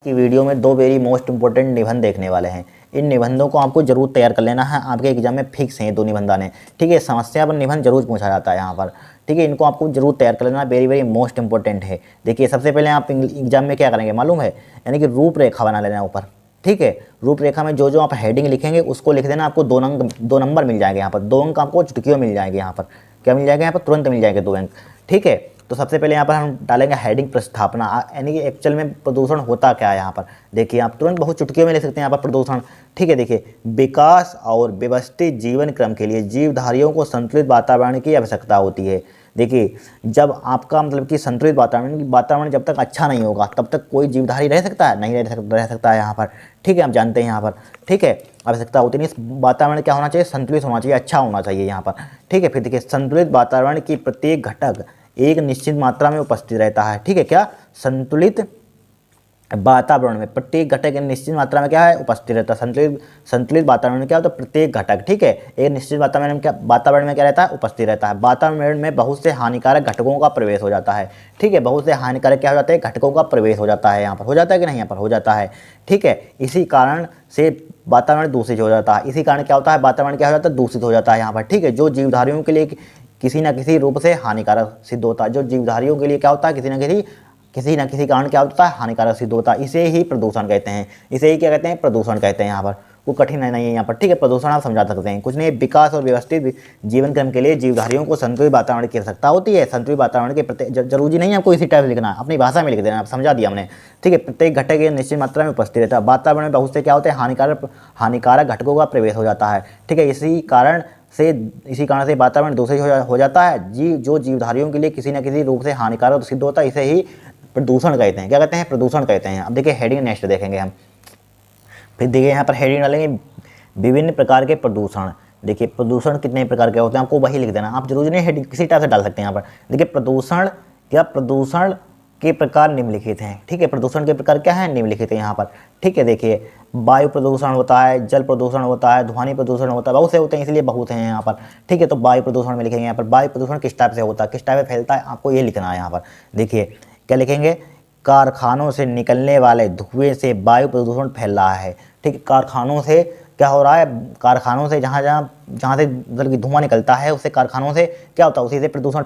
की वीडियो में दो वेरी मोस्ट इंपॉर्टेंट निबंध देखने वाले हैं। इन निबंधों को आपको जरूर तैयार कर लेना है, आपके एग्जाम में फिक्स हैं ये दो निबंध आने। ठीक है, समस्या पर निबंध जरूर पूछा जाता है यहाँ पर। ठीक है, इनको आपको जरूर तैयार कर लेना, वेरी वेरी मोस्ट इंपॉर्टेंट है। देखिए सबसे पहले आप एग्जाम में क्या करेंगे मालूम है, यानी कि रूपरेखा बना लेना ऊपर। ठीक है, रूपरेखा में जो जो आप हेडिंग लिखेंगे उसको लिख देना, आपको दो नंबर मिल जाएंगे यहाँ पर। 2 अंक आपको चुटकियों मिल जाएंगे यहाँ पर। क्या मिल जाएगा यहाँ पर? तुरंत मिल जाएंगे 2 अंक। ठीक है, तो सबसे पहले यहाँ पर हम डालेंगे हेडिंग प्रस्थापना, यानी कि एक्चुअल में प्रदूषण होता क्या है यहाँ पर। देखिए आप तुरंत बहुत चुटकियों में लिख सकते हैं यहाँ पर प्रदूषण। ठीक है, देखिए विकास और व्यवस्थित जीवन क्रम के लिए जीवधारियों को संतुलित वातावरण की आवश्यकता होती है। देखिए जब आपका मतलब कि संतुलित वातावरण जब तक अच्छा नहीं होगा तब तक कोई जीवधारी रह सकता है? नहीं रह सकता है यहाँ पर। ठीक है, आप जानते हैं यहाँ पर। ठीक है, आवश्यकता होती नहीं, वातावरण क्या होना चाहिए? संतुलित होना चाहिए, अच्छा होना चाहिए यहाँ पर। ठीक है, फिर देखिए संतुलित वातावरण की प्रत्येक घटक एक निश्चित मात्रा में उपस्थित रहता है। ठीक है, क्या? संतुलित वातावरण में प्रत्येक घटक एक निश्चित मात्रा में क्या है? उपस्थित रहता है। संतुलित वातावरण में क्या होता है? प्रत्येक घटक, ठीक है, एक निश्चित वातावरण में क्या रहता है? उपस्थित रहता है। वातावरण में बहुत से हानिकारक घटकों का प्रवेश हो जाता है। ठीक है, बहुत से हानिकारक क्या हो जाते हैं? घटकों का प्रवेश हो जाता है। यहाँ पर हो जाता है कि नहीं? यहाँ पर हो जाता है। ठीक है, इसी कारण से वातावरण दूषित हो जाता है। इसी कारण क्या होता है? वातावरण क्या हो जाता है? दूषित हो जाता है यहाँ पर। ठीक है, जो जीवधारियों के लिए किसी न किसी रूप से हानिकारक सिद्ध होता है। जो जीवधारियों के लिए क्या होता है? किसी न किसी कारण क्या होता है? हानिकारक सिद्ध होता है। इसे ही प्रदूषण कहते हैं। इसे ही क्या कहते हैं? प्रदूषण कहते हैं। यहाँ पर वो कठिन नहीं है यहाँ पर। ठीक है, प्रदूषण आप समझा सकते हैं, कुछ नहीं। विकास और व्यवस्थित जीवन क्रम के लिए जीवधारियों को संतुलित वातावरण की आवश्यकता होती है। संतुलित वातावरण के प्रत्येक, जरूरी नहीं है आपको इसी टाइप से लिखना है, अपनी भाषा में लिख देना, आप समझा दिया हमने। ठीक है, प्रत्येक घटक एक निश्चित मात्रा में उपस्थित रहता है। वातावरण में बहुत से क्या होते हैं? हानिकारक घटकों का प्रवेश हो जाता है। ठीक है, इसी कारण से वातावरण दूषित हो जाता है। जो जीवधारियों के लिए किसी न किसी रूप से हानिकारक सिद्ध होता है, इसे ही प्रदूषण कहते हैं। क्या कहते हैं? प्रदूषण कहते हैं। अब देखिए हेडिंग नेक्स्ट देखेंगे हम। फिर देखिए यहाँ पर हेडिंग डालेंगे विभिन्न प्रकार के प्रदूषण। देखिए प्रदूषण कितने प्रकार के होते हैं आपको वही लिख देना, आप जरूरी नहीं हेडिंग किसी टाइप से डाल सकते हैं यहाँ पर। देखिए प्रदूषण के प्रकार निम्नलिखित हैं। ठीक है, प्रदूषण के प्रकार क्या है? निम्नलिखित है यहाँ पर। ठीक है, देखिए वायु प्रदूषण होता है, जल प्रदूषण होता है, ध्वनि प्रदूषण होता है, बहुत से होते हैं इसलिए बहुत हैं यहाँ पर। ठीक है, तो वायु प्रदूषण में लिखेंगे यहाँ पर। वायु प्रदूषण किस टाइप से होता है, किस टाइप से फैलता है, आपको ये लिखना है यहाँ पर। देखिए क्या लिखेंगे? कारखानों से निकलने वाले धुएं से वायु प्रदूषण फैल रहा है। ठीक है, कारखानों से क्या हो रहा है? कारखानों से जहाँ से मतलब कि धुआं निकलता है, उससे कारखानों से क्या होता है? उसी से प्रदूषण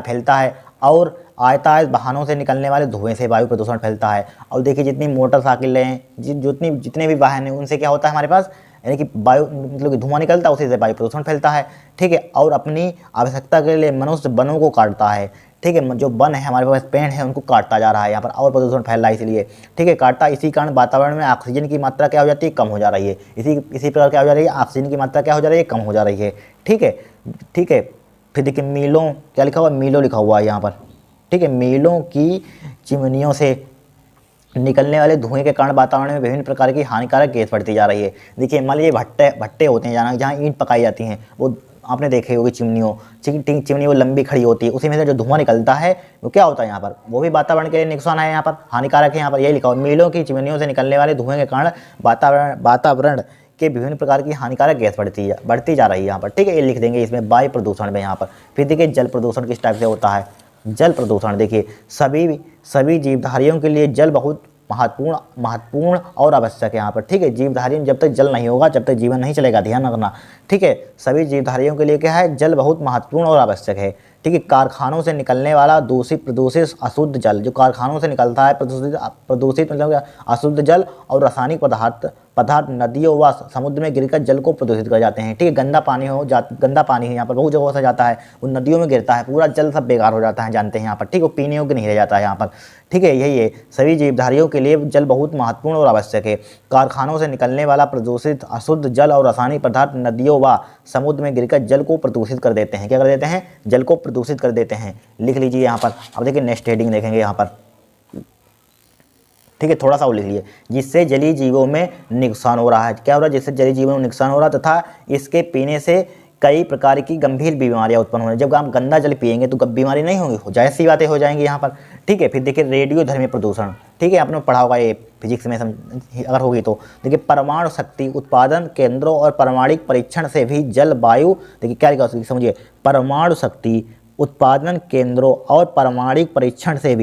फैलता है और आता है। वाहनों से निकलने वाले धुएं से वायु प्रदूषण फैलता है। और देखिए जितनी मोटरसाइकिल हैं, जितने भी वाहन हैं, उनसे क्या होता है हमारे पास? यानी कि वायु मतलब कि धुआं निकलता है, उसी से वायु प्रदूषण फैलता है। ठीक है, और अपनी आवश्यकता के लिए मनुष्य वनों को काटता है। ठीक है, जो वन है हमारे पास, पेड़ है, उनको काटता जा रहा है यहाँ पर, और प्रदूषण फैल रहा है इसलिए। ठीक है, काटता, इसी कारण वातावरण में ऑक्सीजन की मात्रा क्या हो जाती है? कम हो जा रही है। इसी प्रकार क्या हो जा रही है? ऑक्सीजन की मात्रा क्या हो जा रही है? कम हो जा रही है। ठीक है, फिर देखिए मीलों, क्या लिखा हुआ? मीलों लिखा हुआ है यहाँ पर। ठीक है, मीलों की चिमनियों से निकलने वाले धुएं के कारण वातावरण में विभिन्न प्रकार की हानिकारक गैस बढ़ती जा रही है। देखिए मान लीजिए भट्टे होते हैं जहाँ ईंट पकाई जाती हैं, वो आपने देखे होगी चिमनी वो लंबी खड़ी होती है, उसी में से जो धुआं निकलता है वो क्या होता है यहाँ पर? वो भी वातावरण के लिए नुकसान है, यहाँ पर हानिकारक है। यहाँ पर यही लिखा हुआ, मीलों की चिमनियों से निकलने वाले धुएं के कारण वातावरण के विभिन्न प्रकार की हानिकारक गैस बढ़ती जा रही है यहाँ पर। ठीक है, ये लिख देंगे इसमें वायु प्रदूषण में यहाँ पर। फिर देखिए जल प्रदूषण किस टाइप से होता है? जल प्रदूषण देखिए सभी जीवधारियों के लिए जल बहुत महत्वपूर्ण और आवश्यक है यहाँ पर। ठीक है, जीवधारियों जब तक जल नहीं होगा, जब तक जीवन नहीं चलेगा, ध्यान रखना। ठीक है, सभी जीवधारियों के लिए क्या है? जल बहुत महत्वपूर्ण और आवश्यक है। ठीक है, कारखानों से निकलने वाला प्रदूषित अशुद्ध जल, जो कारखानों से निकलता है प्रदूषित मतलब अशुद्ध जल और रासायनिक पदार्थ नदियों व समुद्र में गिरकर जल को प्रदूषित कर जाते हैं। ठीक है, गंदा पानी है यहाँ पर, बहुत जगहों से जाता है, वो नदियों में गिरता है, पूरा जल सब बेकार हो जाता है, जानते हैं यहाँ पर। ठीक है, वो पीने योग्य नहीं रह जाता है यहाँ पर। ठीक है, यही है, सभी जीवधारियों के लिए जल बहुत महत्वपूर्ण और आवश्यक है। कारखानों से निकलने वाला प्रदूषित अशुद्ध जल और रासायनिक पदार्थ नदियों व समुद्र में गिरकर जल को प्रदूषित कर देते हैं। क्या कर देते हैं? जल को प्रदूषित कर देते हैं। लिख लीजिए यहाँ पर। अब देखिए नेक्स्ट हेडिंग देखेंगे यहाँ पर। ठीक है, थोड़ा सा और लिख लिए, जिससे जलीय जीवों में नुकसान हो रहा है। क्या हो रहा है? जिससे जलीय जीवों में नुकसान हो रहा है तथा इसके पीने से कई प्रकार की गंभीर बीमारियां उत्पन्न हो रही है। जब आप गंदा जल पिएंगे तो बीमारी नहीं होगी, हो जाए सी बातें हो जाएंगी यहाँ पर। ठीक है, फिर देखिए रेडियोधर्मी प्रदूषण। ठीक है, आपने पढ़ा होगा ये फिजिक्स में अगर होगी तो। देखिए परमाणु शक्ति उत्पादन केंद्रों और परमाणु परीक्षण से भी जल वायु, देखिए क्या लिखा समझिए, परमाणु शक्ति उत्पादन केंद्रों और परमाणु परीक्षण से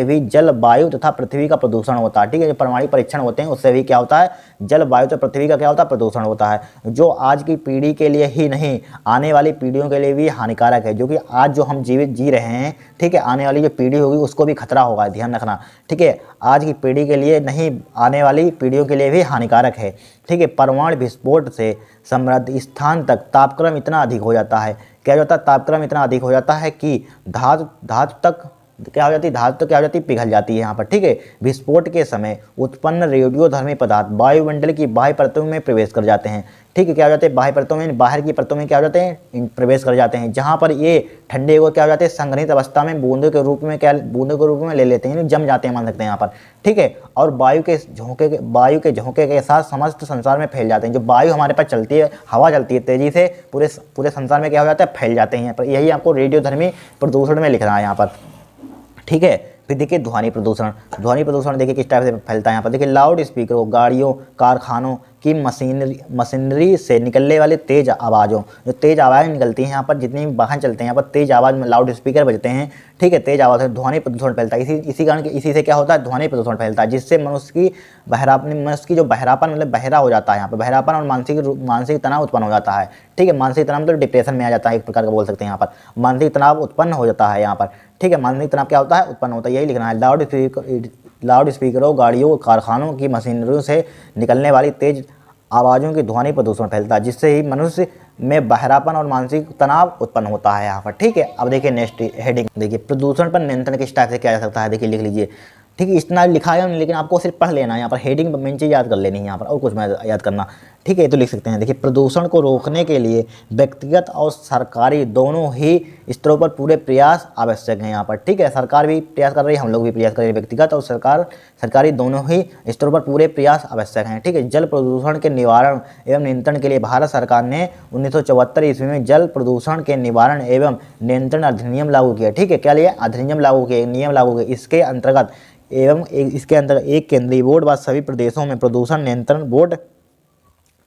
भी जल, वायु तथा पृथ्वी का प्रदूषण होता है। ठीक है, जो परमाणु परीक्षण होते हैं उससे भी क्या होता है, जल, वायु तो पृथ्वी का क्या होता है, प्रदूषण होता है, जो आज की पीढ़ी के लिए ही नहीं आने वाली पीढ़ियों के लिए भी हानिकारक है। जो कि आज जो हम जीवित जी रहे हैं, ठीक है, आने वाली जो पीढ़ी होगी उसको भी खतरा होगा, ध्यान रखना। ठीक है, आज की पीढ़ी के लिए नहीं, आने वाली पीढ़ियों के लिए भी हानिकारक है। ठीक है, परमाणु विस्फोट से समृद्ध स्थान तक तापक्रम इतना अधिक हो जाता है, क्या होता है, तापक्रम इतना अधिक हो जाता है कि धातु तक क्या हो जाती है, धातु तो क्या हो जाती है, पिघल जाती है यहाँ पर। ठीक है, विस्फोट के समय उत्पन्न रेडियोधर्मी पदार्थ वायुमंडल की बाह्य परतों में प्रवेश कर जाते हैं। ठीक है, क्या हो जाते हैं, बाह्य परतों में, बाहर की परतों में क्या हो जाते हैं, प्रवेश कर जाते हैं, जहाँ पर ये ठंडे को क्या हो जाते हैं, संघनित अवस्था में बूंदों के रूप में ले लेते हैं, जम जाते हैं, मान सकते हैं यहाँ पर। ठीक है, और वायु के झोंके के साथ समस्त संसार में फैल जाते हैं। जो वायु हमारे पास चलती है, हवा चलती है तेजी से, पूरे संसार में क्या हो जाता है, फैल जाते हैं यहाँ पर। यही आपको रेडियोधर्मी प्रदूषण में लिखना है यहाँ पर। ठीक है, फिर देखिए ध्वनि प्रदूषण देखिए किस टाइप से फैलता है यहाँ पर। देखिए लाउड स्पीकरों, गाड़ियों, कारखानों की मशीनरी से निकलने वाले तेज आवाज़ों, जो तेज आवाज़ें निकलती हैं यहाँ पर, जितनी भी वाहन चलते हैं यहाँ पर तेज आवाज़ में लाउड स्पीकर बजते हैं। ठीक है, तेज आवाज़ से ध्वनि प्रदूषण फैलता है। इसी से क्या होता है, ध्वनि प्रदूषण फैलता है, जिससे मनुष्य की जो बहरापन, मतलब बहरा हो जाता है यहाँ पर, बहरापन और मानसिक तनाव उत्पन्न हो जाता है। ठीक है, मानसिक तनाव मतलब डिप्रेशन में आ जाता है, एक प्रकार का बोल सकते हैं यहाँ पर, मानसिक तनाव उत्पन्न हो जाता है यहाँ पर। ठीक है, मानसिक तनाव क्या होता है, उत्पन्न होता है, यही लिखना है। लाउड स्पीकरों, गाड़ियों, कारखानों की मशीनरियों से निकलने वाली तेज आवाज़ों की ध्वनि प्रदूषण फैलता है, जिससे ही मनुष्य में बहरापन और मानसिक तनाव उत्पन्न होता है यहाँ पर। ठीक है, अब देखिए नेक्स्ट हेडिंग, देखिए प्रदूषण पर नियंत्रण किस टाइप से किया जा सकता है, देखिए लिख लीजिए। ठीक है, इतना लिखा है लेकिन आपको सिर्फ पढ़ लेना है यहाँ पर, हेडिंग मेन चीज़ याद कर लेनी है यहाँ पर, और कुछ मैं याद करना। ठीक है, तो लिख सकते हैं, देखिए प्रदूषण को रोकने के लिए व्यक्तिगत और सरकारी दोनों ही स्तरों पर पूरे प्रयास आवश्यक हैं यहाँ पर। ठीक है, सरकार भी प्रयास कर रही है, हम लोग भी प्रयास कर रहे हैं, व्यक्तिगत और सरकारी दोनों ही स्तरों पर पूरे प्रयास आवश्यक हैं। ठीक है, जल प्रदूषण के निवारण एवं नियंत्रण के लिए भारत सरकार ने 1974 ईस्वी में जल प्रदूषण के निवारण एवं नियंत्रण अधिनियम लागू किया। ठीक है, क्या लिया, अधिनियम लागू किए, नियम लागू किए। इसके अंतर्गत एक केंद्रीय बोर्ड व सभी प्रदेशों में प्रदूषण नियंत्रण बोर्ड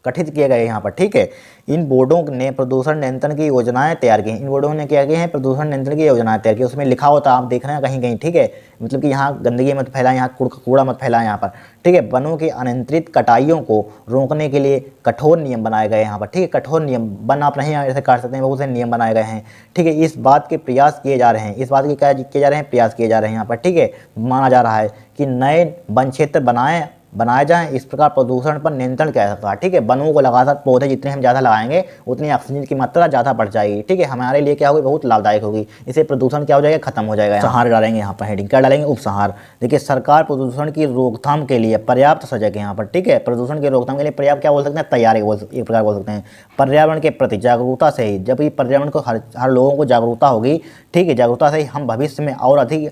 गठित किए गए यहाँ पर। ठीक है, इन बोर्डों ने प्रदूषण नियंत्रण की योजनाएं तैयार की, इन बोर्डों ने क्या किए हैं, प्रदूषण नियंत्रण की योजनाएं तैयार की। उसमें लिखा होता आप देख रहे हैं कहीं। ठीक है, मतलब कि यहाँ गंदगी मत फैलाएं, यहाँ कूड़ा मत फैलाएं यहाँ पर। ठीक है, वनों की अनियंत्रित कटाइयों को रोकने के लिए कठोर नियम बनाए गए यहाँ पर। ठीक है, कठोर नियम, वन आप नहीं ऐसे काट सकते हैं, बहुत से नियम बनाए गए हैं। ठीक है, इस बात के प्रयास किए जा रहे हैं, प्रयास किए जा रहे हैं यहाँ पर। ठीक है, माना जा रहा है कि नए वन क्षेत्र बनाए जाएं, इस प्रकार प्रदूषण पर नियंत्रण किया जा सकता है। ठीक है, वनों को लगातार पौधे जितने हम ज़्यादा लगाएंगे उतनी ऑक्सीजन की मात्रा ज़्यादा बढ़ जाएगी। ठीक है, हमारे लिए क्या होगी, बहुत लाभदायक होगी, इससे प्रदूषण क्या हो जाएगा, खत्म हो जाएगा। उपसंहार डालेंगे यहाँ पर, हेडिंग क्या डालेंगे, उपसंहार। देखिए सरकार प्रदूषण की रोकथाम के लिए पर्याप्त सजग है यहाँ पर। ठीक है, प्रदूषण की रोकथाम के लिए पर्याप्त क्या बोल सकते हैं, तैयार एक प्रकार बोल सकते हैं। पर्यावरण के प्रति जागरूकता से ही, जब ये पर्यावरण को हर लोगों को जागरूकता होगी, ठीक है, जागरूकता से ही हम भविष्य में और अधिक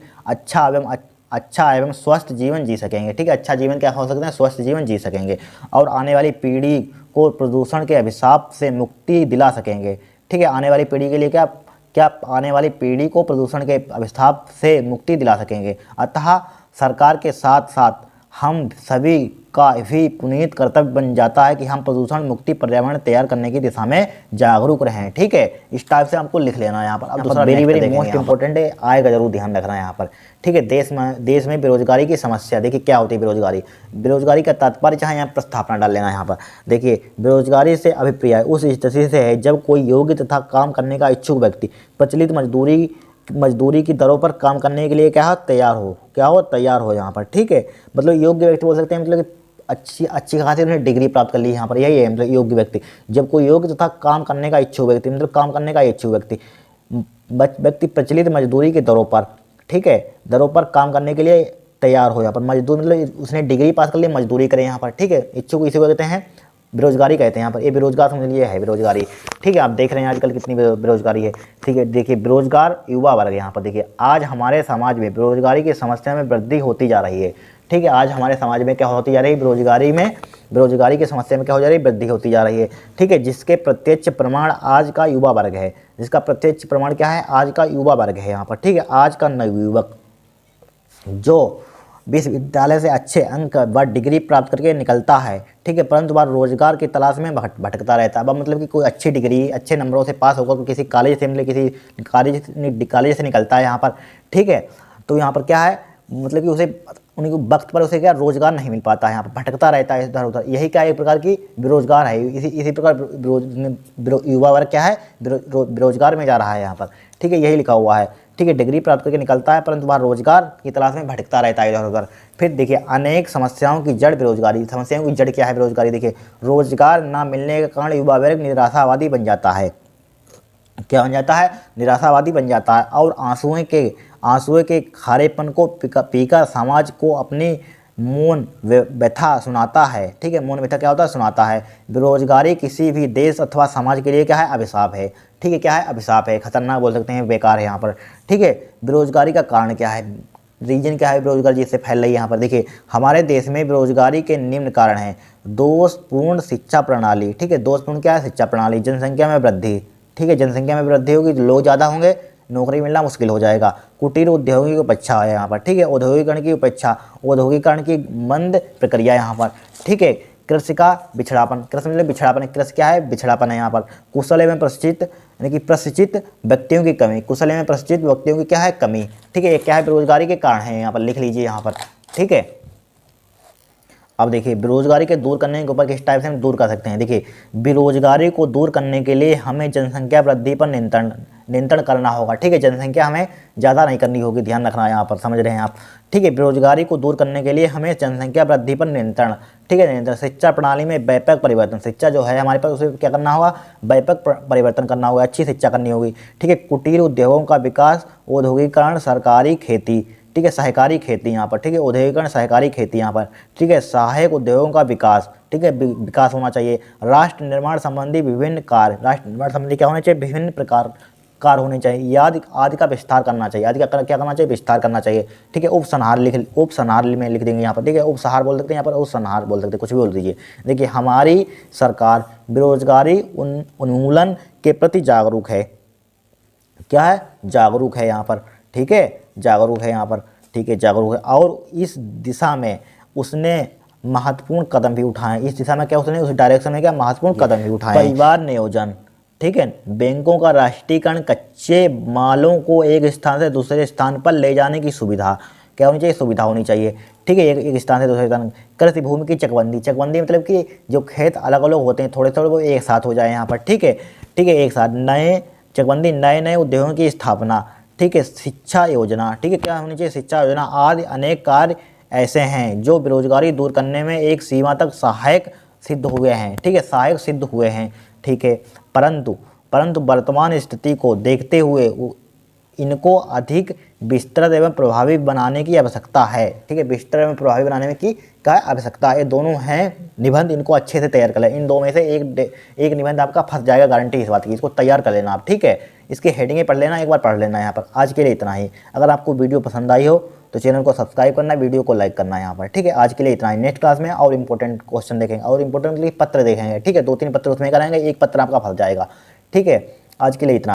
अच्छा एवं स्वस्थ जीवन जी सकेंगे। ठीक है, अच्छा जीवन क्या हो सकते हैं, स्वस्थ जीवन जी सकेंगे, और आने वाली पीढ़ी को प्रदूषण के अभिशाप से मुक्ति दिला सकेंगे। ठीक है, आने वाली पीढ़ी के लिए क्या आने वाली पीढ़ी को प्रदूषण के अभिशाप से मुक्ति दिला सकेंगे। अतः सरकार के साथ साथ हम सभी का भी पुनीत कर्तव्य बन जाता है कि हम प्रदूषण मुक्ति पर्यावरण तैयार करने की दिशा में जागरूक रहें। ठीक है, इस टाइप से हमको लिख लेना है यहाँ पर। अब दूसरा वेरी मोस्ट इंपॉर्टेंट है, आय का जरूर ध्यान रखना है यहाँ पर। ठीक है, देश में बेरोजगारी की समस्या, देखिए क्या होती है बेरोजगारी का तात्पर्य चाहे यहाँ प्रस्थापना डाल लेना है यहाँ पर। देखिए बेरोजगारी से अभिप्राय उस स्थिति से है जब कोई योग्य तथा काम करने का इच्छुक व्यक्ति प्रचलित मजदूरी की दरों पर काम करने के लिए तैयार हो यहाँ पर। ठीक है, मतलब योग्य व्यक्ति बोल सकते हैं, मतलब अच्छी खासी उन्हें डिग्री प्राप्त कर ली यहाँ पर, यही है मतलब योग्य व्यक्ति। जब कोई योग्य तथा काम करने का इच्छुक व्यक्ति, मतलब काम करने का इच्छुक व्यक्ति प्रचलित मजदूरी के दरों पर, ठीक है, दरों पर काम करने के लिए तैयार हो यहाँ पर। मजदूर मतलब उसने डिग्री पास कर ली, मजदूरी करे यहाँ पर। ठीक है, इच्छुक इसी को कहते हैं बेरोजगारी कहते हैं यहाँ पर। ये बेरोजगार समझ लीजिए है बेरोजगारी। ठीक है, आप देख रहे हैं आजकल कितनी बेरोजगारी है। ठीक है, देखिए बेरोजगार युवा वर्ग यहाँ पर। देखिए आज हमारे समाज में बेरोजगारी की समस्या में वृद्धि होती जा रही है। ठीक है, आज हमारे समाज में क्या होती जा रही है, बेरोजगारी की समस्या में क्या हो जा रही है, वृद्धि होती जा रही है। ठीक है, जिसके प्रत्यक्ष प्रमाण आज का युवा वर्ग है, जिसका प्रत्यक्ष प्रमाण क्या है, आज का युवा वर्ग है यहाँ पर। ठीक है, आज का नवयुवक विश्वविद्यालय से अच्छे अंक व डिग्री प्राप्त करके निकलता है, ठीक है, परंतु वह रोजगार की तलाश में भटकता रहता है। अब मतलब कि कोई अच्छी डिग्री अच्छे नंबरों से पास होकर किसी कॉलेज से मतलब किसी कॉलेज से निकलता है यहाँ पर, ठीक है, तो यहाँ पर क्या है मतलब कि उसे उनके वक्त पर उसे क्या रोजगार नहीं मिल पाता है, यहाँ पर भटकता रहता है इधर उधर। यही क्या एक प्रकार की बेरोजगार है। इसी प्रकार युवा वर्ग क्या है बेरोजगार में जा रहा है यहाँ पर, ठीक है, यही लिखा हुआ है, ठीक है। डिग्री प्राप्त करके निकलता है परंतु वह रोजगार की तलाश में भटकता रहता है इधर उधर। फिर देखिए अनेक समस्याओं की जड़ बेरोजगारी। समस्याओं की जड़ क्या है बेरोजगारी। देखिए रोजगार ना मिलने के कारण युवा वर्ग निराशावादी बन जाता है। क्या बन जाता है निराशावादी बन जाता है और आंसुओं के खारेपन को पीकर समाज को अपनी मौन व्यथा सुनाता है, ठीक है। मौन व्यथा क्या होता है सुनाता है। बेरोजगारी किसी भी देश अथवा समाज के लिए क्या है अभिशाप है, ठीक है, क्या है अभिशाप है, खतरनाक बोल सकते हैं, बेकार है यहाँ पर, ठीक है। बेरोजगारी का कारण क्या है, रीजन क्या है बेरोजगारी जिससे फैल रही है यहाँ पर। देखिए हमारे देश में बेरोजगारी के निम्न कारण हैं। दोषपूर्ण शिक्षा प्रणाली, ठीक है, दोषपूर्ण क्या है शिक्षा प्रणाली। जनसंख्या में वृद्धि, ठीक है, जनसंख्या में वृद्धि होगी, लोग ज़्यादा होंगे, नौकरी मिलना मुश्किल हो जाएगा। कुटीर उद्योगों की उपेक्षा है यहाँ पर, ठीक है, औद्योगिकरण की उपेक्षा, औद्योगिकरण की मंद प्रक्रिया यहाँ पर, ठीक है। कृषि का बिछड़ापन, कृषि मतलब बिछड़ापन, कृषि क्या है बिछड़ापन है यहाँ पर। कुशल एवं प्रशिक्षित यानी कि प्रशिक्षित व्यक्तियों की कमी, कुशल एवं प्रशिक्षित व्यक्तियों की क्या है कमी, ठीक है, ये क्या है बेरोजगारी के कारण है यहाँ पर, लिख लीजिए यहाँ पर, ठीक है। अब देखिए बेरोजगारी के दूर करने के ऊपर किस टाइप से हम दूर कर सकते हैं। देखिए बेरोजगारी को दूर करने के लिए हमें जनसंख्या वृद्धि पर नियंत्रण करना होगा, ठीक है, जनसंख्या हमें ज़्यादा नहीं करनी होगी, ध्यान रखना यहाँ पर, समझ रहे हैं आप, ठीक है। बेरोजगारी को दूर करने के लिए हमें जनसंख्या वृद्धि पर नियंत्रण, ठीक है, नियंत्रण। शिक्षा प्रणाली में व्यापक परिवर्तन, शिक्षा जो है हमारे पास उसे क्या करना होगा व्यापक परिवर्तन करना होगा, अच्छी शिक्षा करनी होगी, ठीक है। कुटीर उद्योगों का विकास, औद्योगिकरण, सरकारी खेती, ठीक है, सहकारी खेती यहाँ पर, ठीक है, औद्योगिकरण सहकारी खेती यहाँ पर, ठीक है, सहायक उद्योगों का विकास, ठीक है, विकास होना चाहिए। राष्ट्र निर्माण संबंधी विभिन्न कार्य, राष्ट्र निर्माण संबंधी क्या होने चाहिए विभिन्न प्रकार कार्य होने चाहिए। आदि का विस्तार करना चाहिए, आदि का क्या करना चाहिए विस्तार करना चाहिए, ठीक है। उपसंहार में लिख देंगे यहाँ पर, ठीक है, उपसंहार बोल सकते हैं यहाँ पर, उपसंहार बोल सकते हैं, कुछ भी बोल दीजिए। देखिए हमारी सरकार बेरोजगारी उन्मूलन के प्रति जागरूक है, क्या है जागरूक है यहाँ पर, ठीक है, जागरूक है यहाँ पर, ठीक है, जागरूक है। और इस दिशा में उसने महत्वपूर्ण कदम भी उठाए, इस दिशा में क्या उसने उस डायरेक्शन में क्या महत्वपूर्ण कदम भी उठाए। परिवार नियोजन, ठीक है, बैंकों का राष्ट्रीयकरण, कच्चे मालों को एक स्थान से दूसरे स्थान पर ले जाने की सुविधा क्या होनी चाहिए सुविधा होनी चाहिए, ठीक है, एक स्थान से दूसरे स्थान। कृषि भूमि की चकबंदी मतलब कि जो खेत अलग अलग होते हैं थोड़े थोड़े वो एक साथ हो जाए यहाँ पर, ठीक है, ठीक है, एक साथ। नए चकबंदी, नए उद्योगों की स्थापना, ठीक है, शिक्षा योजना, ठीक है, क्या होनी चाहिए शिक्षा योजना आदि अनेक कार्य ऐसे हैं जो बेरोजगारी दूर करने में एक सीमा तक सहायक सिद्ध हुए हैं, ठीक है, सहायक सिद्ध हुए हैं, ठीक है। परंतु वर्तमान स्थिति को देखते हुए इनको अधिक विस्तृत एवं प्रभावी बनाने की आवश्यकता है, ठीक है, विस्तृत एवं प्रभावी बनाने में की क्या आवश्यकता है। ये दोनों हैं निबंध, इनको अच्छे से तैयार कर लें। इन दो में से एक निबंध आपका फंस जाएगा, गारंटी इस बात की, इसको तैयार कर लेना आप, ठीक है। इसकी हेडिंगें पढ़ लेना, एक बार पढ़ लेना यहाँ पर। आज के लिए इतना ही। अगर आपको वीडियो पसंद आई हो तो चैनल को सब्सक्राइब करना, वीडियो को लाइक करना यहाँ पर, ठीक है। आज के लिए इतना ही। नेक्स्ट क्लास में और इंपॉर्टेंट क्वेश्चन देखेंगे और इंपॉर्टेंटली पत्र देखेंगे, ठीक है, 2-3 पत्र उसमें कराएंगे, एक पत्र आपका फंस जाएगा, ठीक है। आज के लिए इतना।